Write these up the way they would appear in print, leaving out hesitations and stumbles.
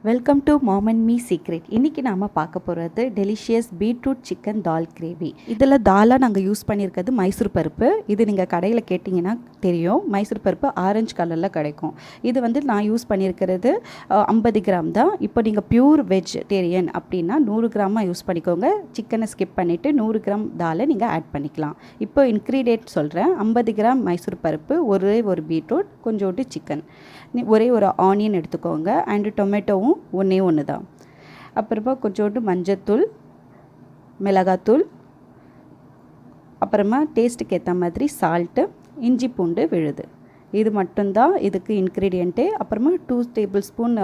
Welcome to mom and me secret. இன்றைக்கி நாம் பார்க்க போகிறது டெலிஷியஸ் பீட்ரூட் சிக்கன் தால் கிரேவி. இதில் தாலாக நாங்கள் யூஸ் பண்ணியிருக்கிறது மைசூர் பருப்பு. இது நீங்கள் கடையில் கேட்டிங்கன்னா தெரியும், மைசூர் பருப்பு ஆரஞ்சு கலரில் கிடைக்கும். இது நான் யூஸ் பண்ணியிருக்கிறது 50 கிராம் தான். இப்போ நீங்கள் பியூர் வெஜிடேரியன் அப்படின்னா 100 கிராமாக யூஸ் பண்ணிக்கோங்க. சிக்கனை ஸ்கிப் பண்ணிவிட்டு 100 கிராம் தாலை நீங்கள் ஆட் பண்ணிக்கலாம். இப்போ இன்க்ரீடியன்ட் சொல்கிறேன். 50 கிராம் மைசூர் பருப்பு, ஒரே ஒரு பீட்ரூட், கொஞ்சோண்டு சிக்கன், ஒரே ஒரு ஆனியன் எடுத்துக்கோங்க, அண்டு டொமேட்டோவும் ஒன்று தான். அப்புறமா கொஞ்சோண்டு மஞ்சத்தூள், மிளகாத்தூள், அப்புறமா டேஸ்ட்டுக்கு ஏற்ற மாதிரி சால்ட்டு, இஞ்சி பூண்டு விழுது. இது மட்டும்தான் இதுக்கு இன்க்ரீடியண்ட்டே. அப்புறமா 2 டேபிள் ஸ்பூன்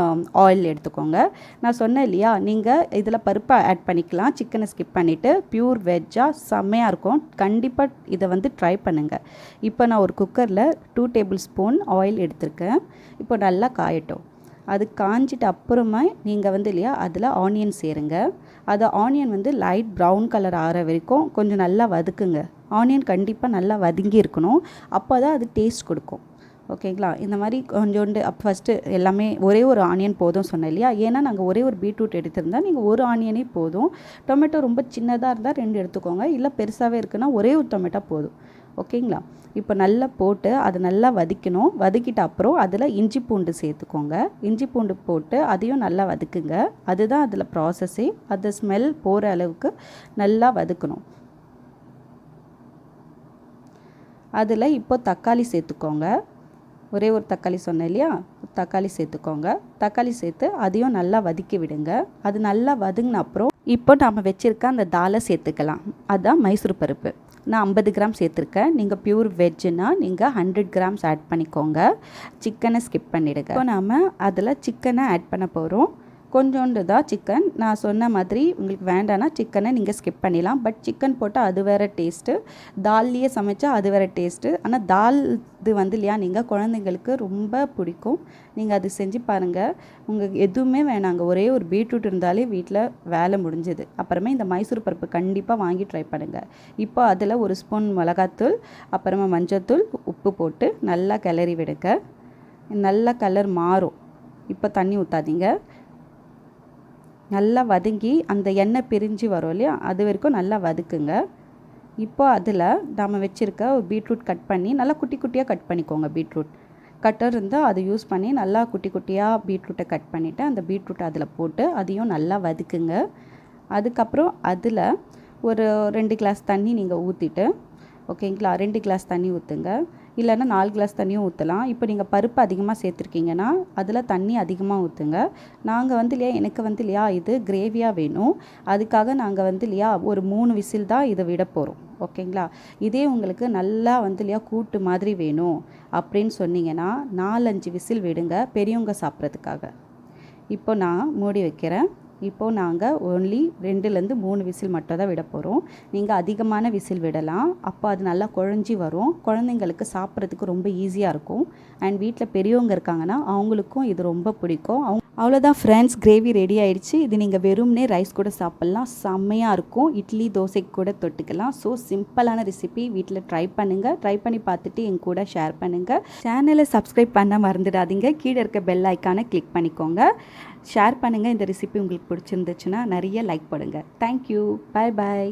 ஆயில் எடுத்துக்கோங்க. நான் சொன்னேன் இல்லையா, நீங்கள் இதில் பருப்பை ஆட் பண்ணிக்கலாம். சிக்கனை ஸ்கிப் பண்ணிவிட்டு பியூர் வெஜ்ஜாக செம்மையாக இருக்கும். கண்டிப்பாக இதை ட்ரை பண்ணுங்கள். இப்போ நான் ஒரு குக்கரில் 2 டேபிள் ஸ்பூன் ஆயில் எடுத்திருக்கேன். இப்போ நல்லா காயட்டும். அது காஞ்சிட்டு அப்புறமா நீங்கள் இல்லையா அதில் ஆனியன் சேருங்க. அது ஆனியன் லைட் ப்ரௌன் கலர் ஆகிற வரைக்கும் கொஞ்சம் நல்லா வதக்குங்க. ஆனியன் கண்டிப்பாக நல்லா வதங்கி இருக்கணும். அப்போ தான் அது டேஸ்ட் கொடுக்கும். ஓகேங்களா? இந்த மாதிரி கொஞ்சோண்டு ஃபஸ்ட்டு எல்லாமே ஒரே ஒரு ஆனியன் போதும் சொன்னேன் இல்லையா. ஏன்னா நாங்கள் ஒரே ஒரு பீட்ரூட் எடுத்திருந்தால் நீங்கள் ஒரு ஆனியனே போதும். டொமேட்டோ ரொம்ப சின்னதாக இருந்தால் 2 எடுத்துக்கோங்க. இல்லை பெருசாகவே இருக்குன்னா ஒரே ஒரு டொமேட்டோ போதும். ஓகேங்களா? இப்போ நல்லா போட்டு அதை நல்லா வதக்கணும். வதக்கிட்ட அப்புறம் அதில் இஞ்சி பூண்டு சேர்த்துக்கோங்க. இஞ்சி பூண்டு போட்டு அதையும் நல்லா வதக்குங்க. அதுதான் அதில் ப்ராசஸ்ஸே. அது ஸ்மெல் போகிற அளவுக்கு நல்லா வதக்கணும். அதில் இப்போ தக்காளி சேர்த்துக்கோங்க. ஒரே ஒரு தக்காளி சொன்னேன் இல்லையா, தக்காளி சேர்த்துக்கோங்க. தக்காளி சேர்த்து அதையும் நல்லா வதக்கி விடுங்க. அது நல்லா வதங்கின அப்புறம் இப்போ நம்ம வச்சுருக்க அந்த தாலை சேர்த்துக்கலாம். அதுதான் மைசூர் பருப்பு. நான் 50 கிராம் சேர்த்துருக்கேன். நீங்கள் பியூர் வெஜ்ஜுன்னா நீங்கள் 100 கிராம்ஸ் ஆட் பண்ணிக்கோங்க. சிக்கனை ஸ்கிப் பண்ணிவிடுங்க. இப்போ நாம் அதில் சிக்கனை ஆட் பண்ண போகிறோம். கொஞ்சோண்டு தான் சிக்கன். நான் சொன்ன மாதிரி உங்களுக்கு வேண்டான்னா சிக்கனை நீங்கள் ஸ்கிப் பண்ணிடலாம். பட் சிக்கன் போட்டால் அது வேறு டேஸ்ட்டு, தால்லையே சமைச்சா அது வேறு டேஸ்ட்டு. ஆனால் தால் இது இல்லையா, நீங்கள் குழந்தைங்களுக்கு ரொம்ப பிடிக்கும். நீங்கள் அது செஞ்சு பாருங்கள். உங்களுக்கு எதுவுமே வேணாங்க, ஒரே ஒரு பீட்ரூட் இருந்தாலே வீட்டில் வேலை முடிஞ்சுது. அப்புறமா இந்த மைசூர் பருப்பு கண்டிப்பாக வாங்கி ட்ரை பண்ணுங்கள். இப்போ அதில் ஒரு ஸ்பூன் மிளகாத்தூள், அப்புறமா மஞ்சத்தூள், உப்பு போட்டு நல்லா கிளறி விடுங்க. நல்லா கலர் மாறும். இப்போ தண்ணி ஊற்றாதீங்க. நல்லா வதங்கி அந்த எண்ணெய் பிரிஞ்சு வரும் இல்லையா, அது வரைக்கும் நல்லா வதக்குங்க. இப்போ அதில் நாம் வச்சுருக்க ஒரு பீட்ரூட் கட் பண்ணி நல்லா குட்டி குட்டியாக கட் பண்ணிக்கோங்க. பீட்ரூட் கட்டர் இருந்தால் அதை யூஸ் பண்ணி நல்லா குட்டி குட்டியாக பீட்ரூட்டை கட் பண்ணிவிட்டு அந்த பீட்ரூட்டை அதில் போட்டு அதையும் நல்லா வதக்குங்க. அதுக்கப்புறம் அதில் ஒரு 2 கிளாஸ் தண்ணி நீங்கள் ஊற்றிட்டு, ஓகேங்களா, 2 கிளாஸ் தண்ணி ஊற்றுங்க. இல்லைன்னா 4 கிளாஸ் தண்ணியும் ஊற்றலாம். இப்போ நீங்கள் பருப்பு அதிகமாக சேர்த்துருக்கீங்கன்னா அதில் தண்ணி அதிகமாக ஊற்றுங்க. நாங்கள் இல்லையா, எனக்கு இல்லையா இது கிரேவியாக வேணும். அதுக்காக நாங்கள் இல்லையா ஒரு 3 விசில் தான் இதை விட போகிறோம். ஓகேங்களா? இதே உங்களுக்கு நல்லா இல்லையா கூட்டு மாதிரி வேணும் அப்படின்னு சொன்னீங்கன்னா 4-5 விசில் விடுங்க, பெரியவங்க சாப்பிட்றதுக்காக. இப்போ நான் மூடி வைக்கிறேன். இப்போது நாங்கள் ஒன்லி 2லேருந்து 3 விசில் மட்டும் தான் விட போகிறோம். நீங்கள் அதிகமான விசில் விடலாம். அப்போ அது நல்லா குழஞ்சி வரும். குழந்தைங்களுக்கு சாப்பிட்றதுக்கு ரொம்ப ஈஸியாக இருக்கும். அண்ட் வீட்டில் பெரியவங்க இருக்காங்கன்னா அவங்களுக்கும் இது ரொம்ப பிடிக்கும். அவ்வளோதான் ஃப்ரெண்ட்ஸ், கிரேவி ரெடி ஆகிடுச்சு. இது நீங்கள் வெறும்னே ரைஸ் கூட சாப்பிட்லாம். செம்மையாக இருக்கும். இட்லி தோசைக்கு கூட தொட்டுக்கலாம். ஸோ சிம்பிளான ரெசிபி, வீட்டில் ட்ரை பண்ணுங்கள். ட்ரை பண்ணி பார்த்துட்டு என் கூட ஷேர் பண்ணுங்கள். சேனலை சப்ஸ்கிரைப் பண்ண மறந்துடாதீங்க. கீழே இருக்க பெல் ஐக்கானை கிளிக் பண்ணிக்கோங்க. ஷேர் பண்ணுங்கள். இந்த ரெசிபி உங்களுக்கு பிடிச்சிருந்துச்சுன்னா நிறைய லைக் பண்ணுங்கள். தேங்க்யூ. பாய் பாய்.